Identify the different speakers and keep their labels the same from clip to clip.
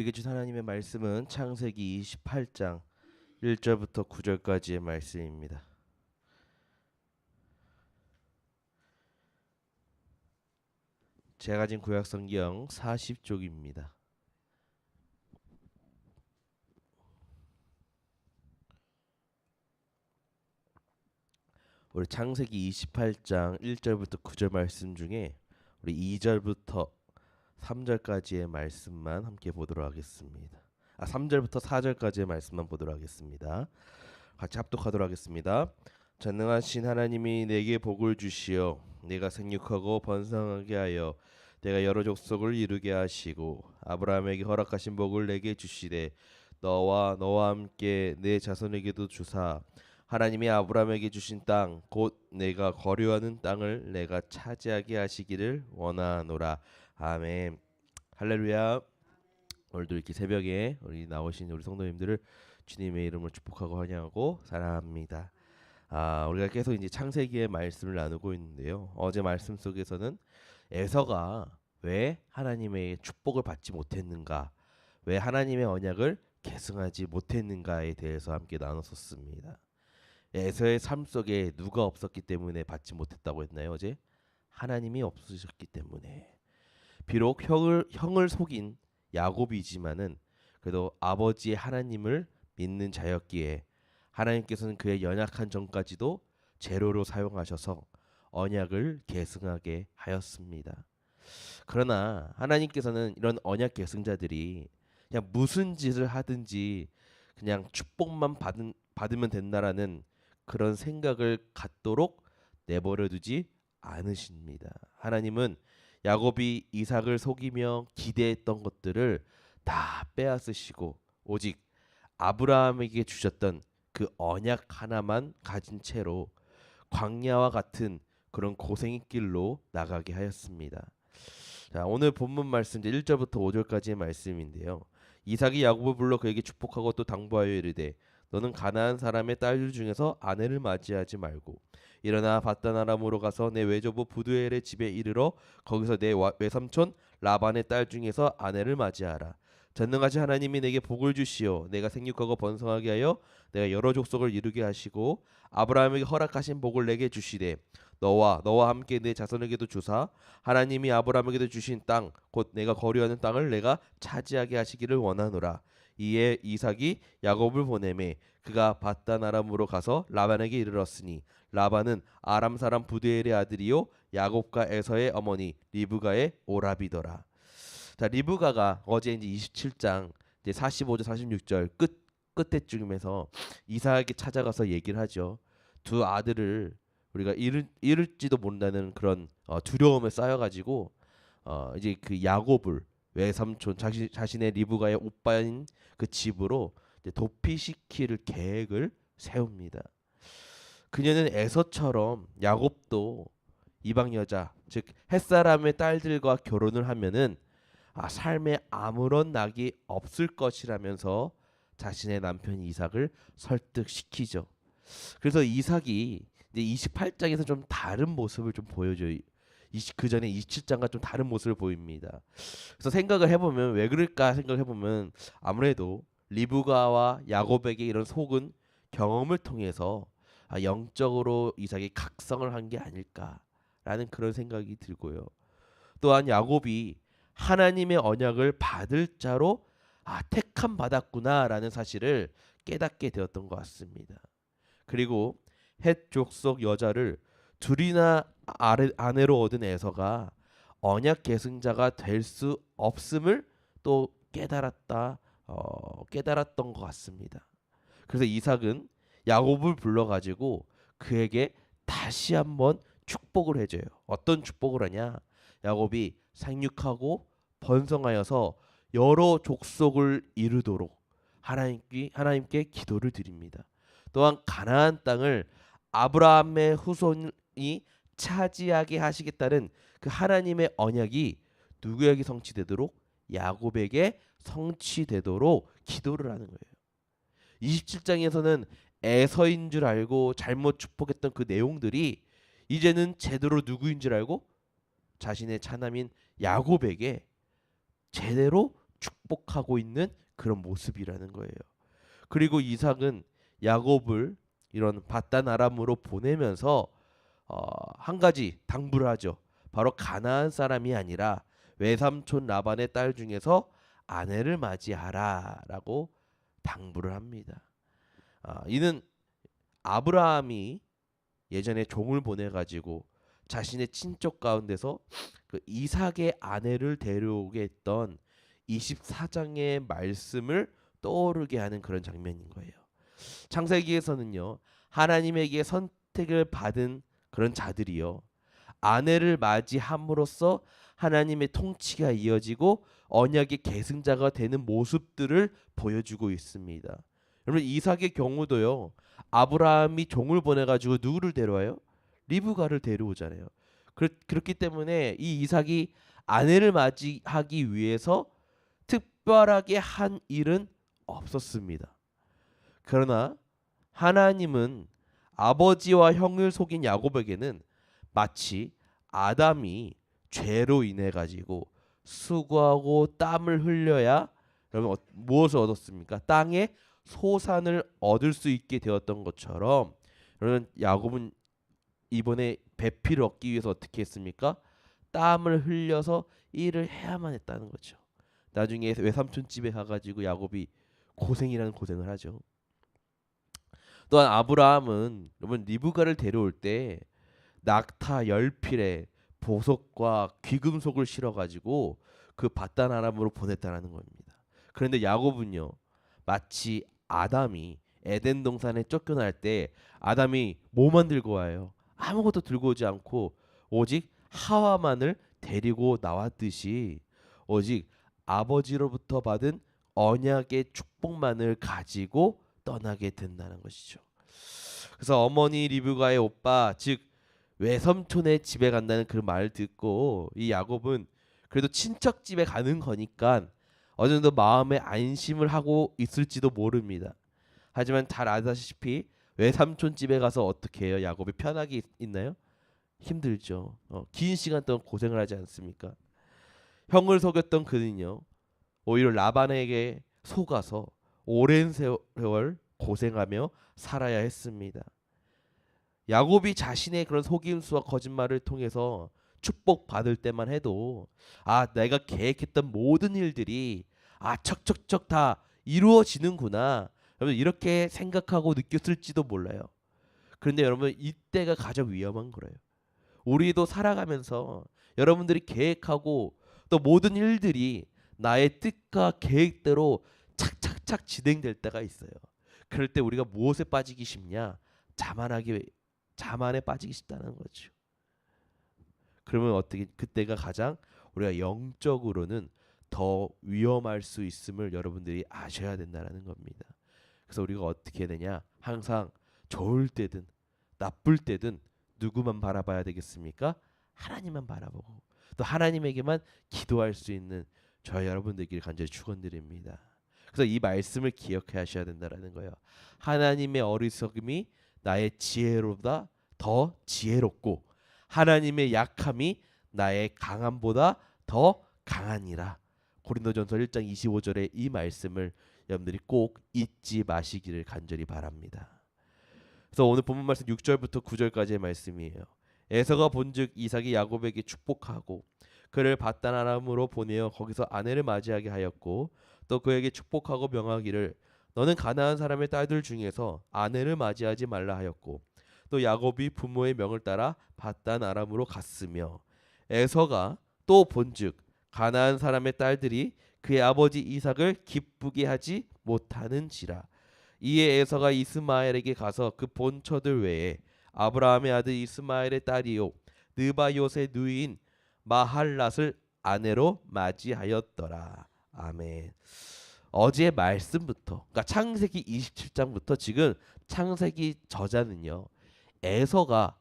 Speaker 1: 우리에게 준 하나님의 말씀은 창세기 28장 1절부터 9절까지의 말씀입니다. 제가 가진 구약 성경 40쪽입니다. 우리 창세기 28장 1절부터 9절 말씀 중에 우리 2절부터 3절까지의 말씀만 함께 보도록 하겠습니다. 3절부터 4절까지의 말씀만 보도록 하겠습니다. 같이 합독하도록 하겠습니다. 전능하신 하나님이 내게 복을 주시어 내가 생육하고 번성하게 하여 내가 여러 족속을 이루게 하시고 아브라함에게 허락하신 복을 내게 주시되 너와 함께 내 자손에게도 주사 하나님이 아브라함에게 주신 땅 곧 내가 거류하는 땅을 내가 차지하게 하시기를 원하노라. 아멘. 할렐루야. 오늘도 이렇게 새벽에 우리 나오신 우리 성도님들을 주님의 이름으로 축복하고 환영하고 사랑합니다. 우리가 계속 이제 창세기의 말씀을 나누고 있는데요. 어제 말씀 속에서는 에서가 왜 하나님의 축복을 받지 못했는가, 왜 하나님의 언약을 계승하지 못했는가에 대해서 함께 나눴었습니다. 에서의 삶 속에 누가 없었기 때문에 받지 못했다고 했나요? 어제 하나님이 없으셨기 때문에. 비록 형을 속인 야곱이지만은 그래도 아버지의 하나님을 믿는 자였기에 하나님께서는 그의 연약한 정까지도 재료로 사용하셔서 언약을 계승하게 하였습니다. 그러나 하나님께서는 이런 언약 계승자들이 그냥 무슨 짓을 하든지 그냥 축복만 받으면 된다라는 그런 생각을 갖도록 내버려 두지 않으십니다. 하나님은 야곱이 이삭을 속이며 기대했던 것들을 다 빼앗으시고 오직 아브라함에게 주셨던 그 언약 하나만 가진 채로 광야와 같은 그런 고생의 길로 나가게 하였습니다. 자, 오늘 본문 말씀 1절부터 5절까지의 말씀인데요. 이삭이 야곱을 불러 그에게 축복하고 또 당부하여 이르되 너는 가나안 사람의 딸들 중에서 아내를 맞이하지 말고 일어나 밧단 아람으로 가서 내 외조부 부두엘의 집에 이르러 거기서 내 외삼촌 라반의 딸 중에서 아내를 맞이하라. 전능하신 하나님이 내게 복을 주시어 내가 생육하고 번성하게 하여 내가 여러 족속을 이루게 하시고 아브라함에게 허락하신 복을 내게 주시되 너와 함께 내 자손에게도 주사 하나님이 아브라함에게도 주신 땅 곧 내가 거류하는 땅을 내가 차지하게 하시기를 원하노라. 이에 이삭이 야곱을 보내매 그가 밧단 아람으로 가서 라반에게 이르렀으니 라반은 아람 사람 부두엘의 아들이요 야곱과 에서의 어머니 리브가의 오라비더라. 자, 리브가가 어제 이제 27장 이제 45절 46절 끝에쯤에서 이삭에게 찾아가서 얘기를 하죠. 두 아들을 우리가 잃을지도 모른다는 그런 두려움에 쌓여가지고 이제 그 야곱을 외삼촌 자신의 리브가의 오빠인 그 집으로 이제 도피시킬 계획을 세웁니다. 그녀는 에서처럼 야곱도 이방 여자 즉 햇사람의 딸들과 결혼을 하면은 삶에 아무런 낙이 없을 것이라면서 자신의 남편 이삭을 설득시키죠. 그래서 이삭이 이제 28장에서 좀 다른 모습을 좀 보여줘요. 그 전에 27장과 좀 다른 모습을 보입니다. 그래서 생각을 해보면 왜 그럴까 생각해보면 아무래도 리브가와 야곱에게 이런 속은 경험을 통해서 영적으로 이삭이 각성을 한 게 아닐까라는 그런 생각이 들고요. 또한 야곱이 하나님의 언약을 받을 자로 택함 받았구나라는 사실을 깨닫게 되었던 것 같습니다. 그리고 헷 족속 여자를 둘이나 아내로 얻은 에서가 언약 계승자가 될 수 없음을 또 깨달았던 것 같습니다. 그래서 이삭은 야곱을 불러가지고 그에게 다시 한번 축복을 해줘요. 어떤 축복을 하냐? 야곱이 생육하고 번성하여서 여러 족속을 이루도록 하나님께 기도를 드립니다. 또한 가나안 땅을 아브라함의 후손이 차지하게 하시겠다는 그 하나님의 언약이 누구에게 성취되도록 야곱에게 성취되도록 기도를 하는 거예요. 27장에서는 에서인 줄 알고 잘못 축복했던 그 내용들이 이제는 제대로 누구인 줄 알고 자신의 차남인 야곱에게 제대로 축복하고 있는 그런 모습이라는 거예요. 그리고 이삭은 야곱을 이런 밧단 아람으로 보내면서 한 가지 당부를 하죠. 바로 가나안 사람이 아니라 외삼촌 라반의 딸 중에서 아내를 맞이하라라고 당부를 합니다. 이는 아브라함이 예전에 종을 보내가지고 자신의 친족 가운데서 그 이삭의 아내를 데려오게 했던 24장의 말씀을 떠오르게 하는 그런 장면인 거예요. 창세기에서는요, 하나님에게 선택을 받은 그런 자들이요, 아내를 맞이함으로써 하나님의 통치가 이어지고 언약의 계승자가 되는 모습들을 보여주고 있습니다. 여러분, 이삭의 경우도요, 아브라함이 종을 보내가지고 누구를 데려와요? 리브가를 데려오잖아요. 그렇기 때문에 이 이삭이 아내를 맞이하기 위해서 특별하게 한 일은 없었습니다. 그러나 하나님은 아버지와 형을 속인 야곱에게는 마치 아담이 죄로 인해 가지고 수고하고 땀을 흘려야 여러분 무엇을 얻었습니까? 땅에 소산을 얻을 수 있게 되었던 것처럼 여러분 야곱은 이번에 배필을 얻기 위해서 어떻게 했습니까? 땀을 흘려서 일을 해야만 했다는 거죠. 나중에 외삼촌 집에 가가지고 야곱이 고생이라는 고생을 하죠. 또한 아브라함은 여러분 리브가를 데려올 때 낙타 10필에 보석과 귀금속을 실어가지고 그 밧단 아람으로 보냈다라는 겁니다. 그런데 야곱은요, 마치 아담이 에덴 동산에 쫓겨날 때 아담이 뭐만 들고 와요? 아무것도 들고 오지 않고 오직 하와만을 데리고 나왔듯이 오직 아버지로부터 받은 언약의 축복만을 가지고 떠나게 된다는 것이죠. 그래서 어머니 리브가의 오빠 즉 외삼촌의 집에 간다는 그 말 듣고 이 야곱은 그래도 친척 집에 가는 거니까 어느 정도 마음에 안심을 하고 있을지도 모릅니다. 하지만 잘 아다시피 외삼촌 집에 가서 어떻게 해요? 야곱이 편하게 있나요? 힘들죠. 긴 시간 동안 고생을 하지 않습니까? 형을 속였던 그는요, 오히려 라반에게 속아서 오랜 세월 고생하며 살아야 했습니다. 야곱이 자신의 그런 속임수와 거짓말을 통해서 축복받을 때만 해도 내가 계획했던 모든 일들이 척척척 다 이루어지는구나, 여러분 이렇게 생각하고 느꼈을지도 몰라요. 그런데 여러분 이때가 가장 위험한 거예요. 우리도 살아가면서 여러분들이 계획하고 또 모든 일들이 나의 뜻과 계획대로 착착착 진행될 때가 있어요. 그럴 때 우리가 무엇에 빠지기 쉽냐? 자만에 빠지기 쉽다는 거죠. 그러면 어떻게 그때가 가장 우리가 영적으로는 더 위험할 수 있음을 여러분들이 아셔야 된다는 겁니다. 그래서 우리가 어떻게 해야 되냐? 항상 좋을 때든 나쁠 때든 누구만 바라봐야 되겠습니까? 하나님만 바라보고 또 하나님에게만 기도할 수 있는 저희 여러분들끼리 간절히 축원드립니다. 그래서 이 말씀을 기억하셔야 된다라는 거예요. 하나님의 어리석음이 나의 지혜로보다 더 지혜롭고 하나님의 약함이 나의 강함보다 더 강하니라. 고린도전서 1장 25절의 이 말씀을 여러분들이 꼭 잊지 마시기를 간절히 바랍니다. 그래서 오늘 본문 말씀 6절부터 9절까지의 말씀이에요. 에서가 본즉 이삭이 야곱에게 축복하고 그를 밧단 아람으로 보내어 거기서 아내를 맞이하게 하였고 또 그에게 축복하고 명하기를 너는 가나안 사람의 딸들 중에서 아내를 맞이하지 말라 하였고 또 야곱이 부모의 명을 따라 밧단 아람으로 갔으며 에서가 또 본즉 가나안 사람의 딸들이 그의 아버지 이삭을 기쁘게 하지 못하는지라. 이에 에서가 이스마엘에게 가서 그 본처들 외에 아브라함의 아들 이스마엘의 딸이요 느바요의 누이인 마할랏을 아내로 맞이하였더라. 아멘. 어제의 말씀부터, 그러니까 창세기 27장부터 지금 창세기 저자는요, 에서가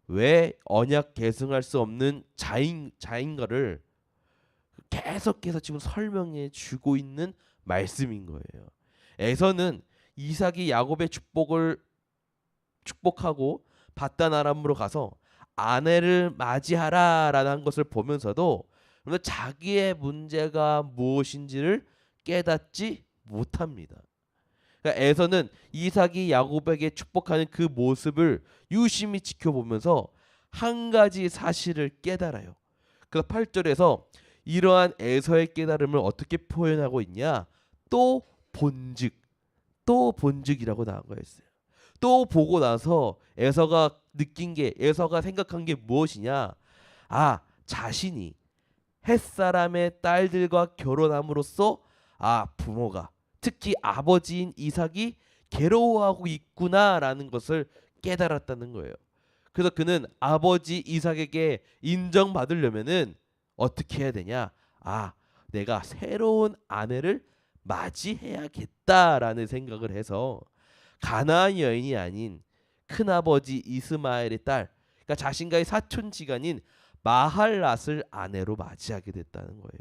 Speaker 1: 왜 언약 계승할 수 없는 자인가를 계속해서 지금 설명해 주고 있는 말씀인 거예요. 에서는 이삭이 야곱의 축복하고 밧단 아람으로 가서 아내를 맞이하라라는 것을 보면서도 그러나 자기의 문제가 무엇인지를 깨닫지 못합니다. 그러니까 에서는 이삭이 야곱에게 축복하는 그 모습을 유심히 지켜보면서 한 가지 사실을 깨달아요. 그래서 8절에서 이러한 에서의 깨달음을 어떻게 표현하고 있냐? 또 본즉, 또 본즉이라고 나온 거였어요. 또 보고 나서 에서가 생각한 게 무엇이냐? 아, 자신이 햇사람의 딸들과 결혼함으로써 부모가, 특히 아버지인 이삭이 괴로워하고 있구나라는 것을 깨달았다는 거예요. 그래서 그는 아버지 이삭에게 인정받으려면은 어떻게 해야 되냐? 내가 새로운 아내를 맞이해야겠다라는 생각을 해서 가나안 여인이 아닌 큰아버지 이스마엘의 딸, 그러니까 자신과의 사촌지간인 마할랏을 아내로 맞이하게 됐다는 거예요.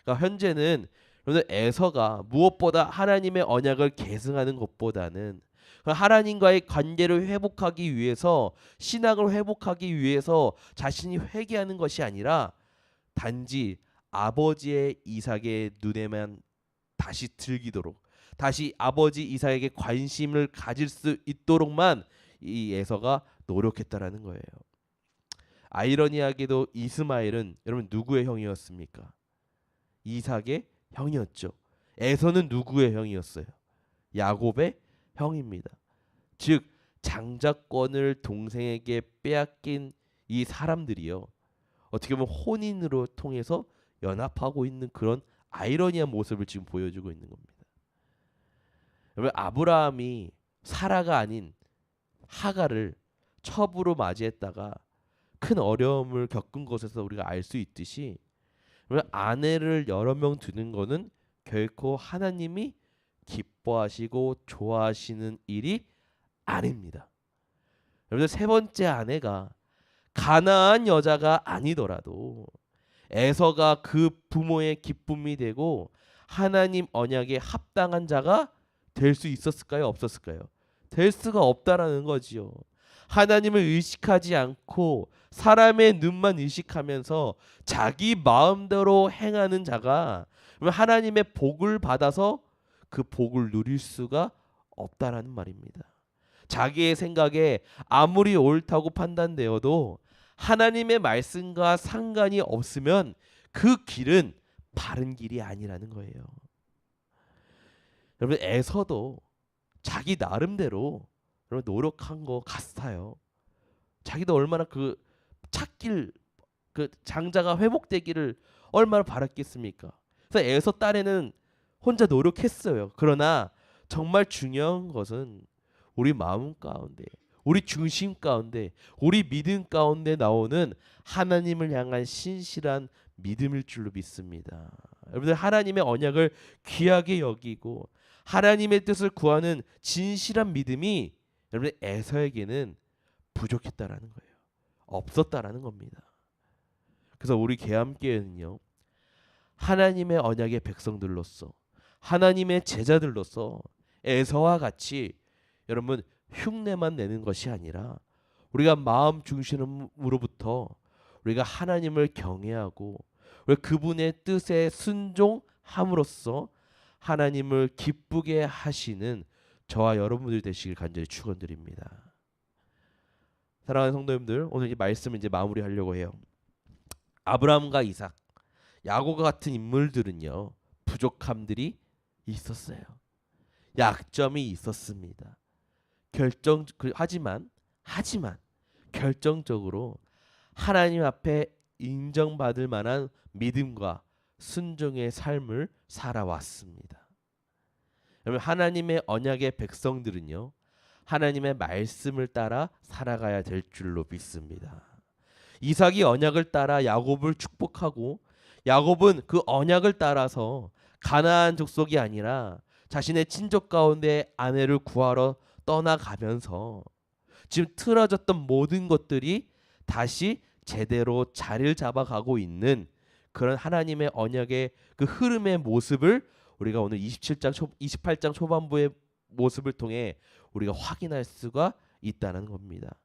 Speaker 1: 그러니까 현재는 여러분들 에서가 무엇보다 하나님의 언약을 계승하는 것보다는 하나님과의 관계를 회복하기 위해서, 신앙을 회복하기 위해서 자신이 회개하는 것이 아니라 단지 아버지의 이삭의 눈에만 다시 들기도록, 다시 아버지 이삭에게 관심을 가질 수 있도록만 이 에서가 노력했다라는 거예요. 아이러니하게도 이스마엘은 여러분 누구의 형이었습니까? 이삭의 형이었죠. 에서는 누구의 형이었어요? 야곱의 형입니다. 즉 장자권을 동생에게 빼앗긴 이 사람들이요, 어떻게 보면 혼인으로 통해서 연합하고 있는 그런 아이러니한 모습을 지금 보여주고 있는 겁니다. 여러분, 아브라함이 사라가 아닌 하갈을 첩으로 맞이했다가 큰 어려움을 겪은 것에서 우리가 알 수 있듯이, 아내를 여러 명 두는 거는 결코 하나님이 기뻐하시고 좋아하시는 일이 아닙니다. 여러분들, 세 번째 아내가 가나안 여자가 아니더라도 에서가 그 부모의 기쁨이 되고 하나님 언약에 합당한 자가 될 수 있었을까요? 없었을까요? 될 수가 없다라는 거지요. 하나님을 의식하지 않고 사람의 눈만 의식하면서 자기 마음대로 행하는 자가 하나님의 복을 받아서 그 복을 누릴 수가 없다라는 말입니다. 자기의 생각에 아무리 옳다고 판단되어도 하나님의 말씀과 상관이 없으면 그 길은 바른 길이 아니라는 거예요. 여러분, 에서도 자기 나름대로 노력한 거 같아요. 자기도 얼마나 그 찾길, 그 장자가 회복되기를 얼마나 바랐겠습니까? 그래서 에서 딸에는 혼자 노력했어요. 그러나 정말 중요한 것은 우리 마음 가운데, 우리 중심 가운데, 우리 믿음 가운데 나오는 하나님을 향한 신실한 믿음일 줄로 믿습니다. 여러분들, 하나님의 언약을 귀하게 여기고 하나님의 뜻을 구하는 진실한 믿음이 여러분 에서에게는 부족했다라는 거예요. 없었다라는 겁니다. 그래서 우리 계암교회는요, 하나님의 언약의 백성들로서, 하나님의 제자들로서 에서와 같이 여러분 흉내만 내는 것이 아니라 우리가 마음 중심으로부터 우리가 하나님을 경외하고 우리가 그분의 뜻에 순종함으로써 하나님을 기쁘게 하시는 저와 여러분들 되시길 간절히 축원드립니다. 사랑하는 성도님들, 오늘 이 말씀을 이제 마무리하려고 해요. 아브라함과 이삭, 야고보 같은 인물들은요, 부족함들이 있었어요. 약점이 있었습니다. 하지만 결정적으로 하나님 앞에 인정받을 만한 믿음과 순종의 삶을 살아왔습니다. 여러분, 하나님의 언약의 백성들은요, 하나님의 말씀을 따라 살아가야 될 줄로 믿습니다. 이삭이 언약을 따라 야곱을 축복하고 야곱은 그 언약을 따라서 가나안 족속이 아니라 자신의 친족 가운데 아내를 구하러 떠나가면서 지금 틀어졌던 모든 것들이 다시 제대로 자리를 잡아가고 있는 그런 하나님의 언약의 그 흐름의 모습을 우리가 오늘 28장 초반부의 모습을 통해 우리가 확인할 수가 있다는 겁니다.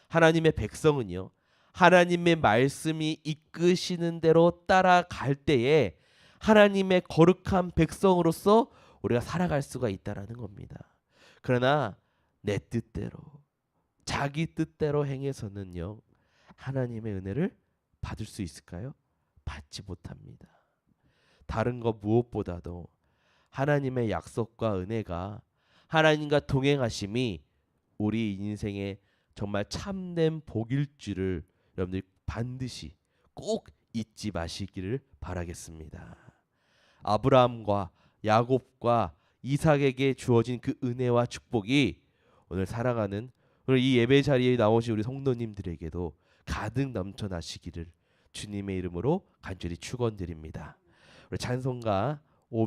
Speaker 1: 하나님의 백성은요, 하나님의 말씀이 이끄시는 대로 따라갈 때에 하나님의 거룩한 백성으로서 우리가 살아갈 수가 있다라는 겁니다. 그러나 내 뜻대로 자기 뜻대로 행해서는요 하나님의 은혜를 받을 수 있을까요? 받지 못합니다. 다른 것 무엇보다도 하나님의 약속과 은혜가 하나님과 동행하심이 우리 인생의 정말 참된 복일 줄을 여러분들이 반드시 꼭 잊지 마시기를 바라겠습니다. 아브라함과 야곱과 이삭에게 주어진 그 은혜와 축복이 오늘 살아가는 오늘 이 예배 자리에 나오신 우리 성도님들에게도 가득 넘쳐나시기를 주님의 이름으로 간절히 축원드립니다. 우리 찬송가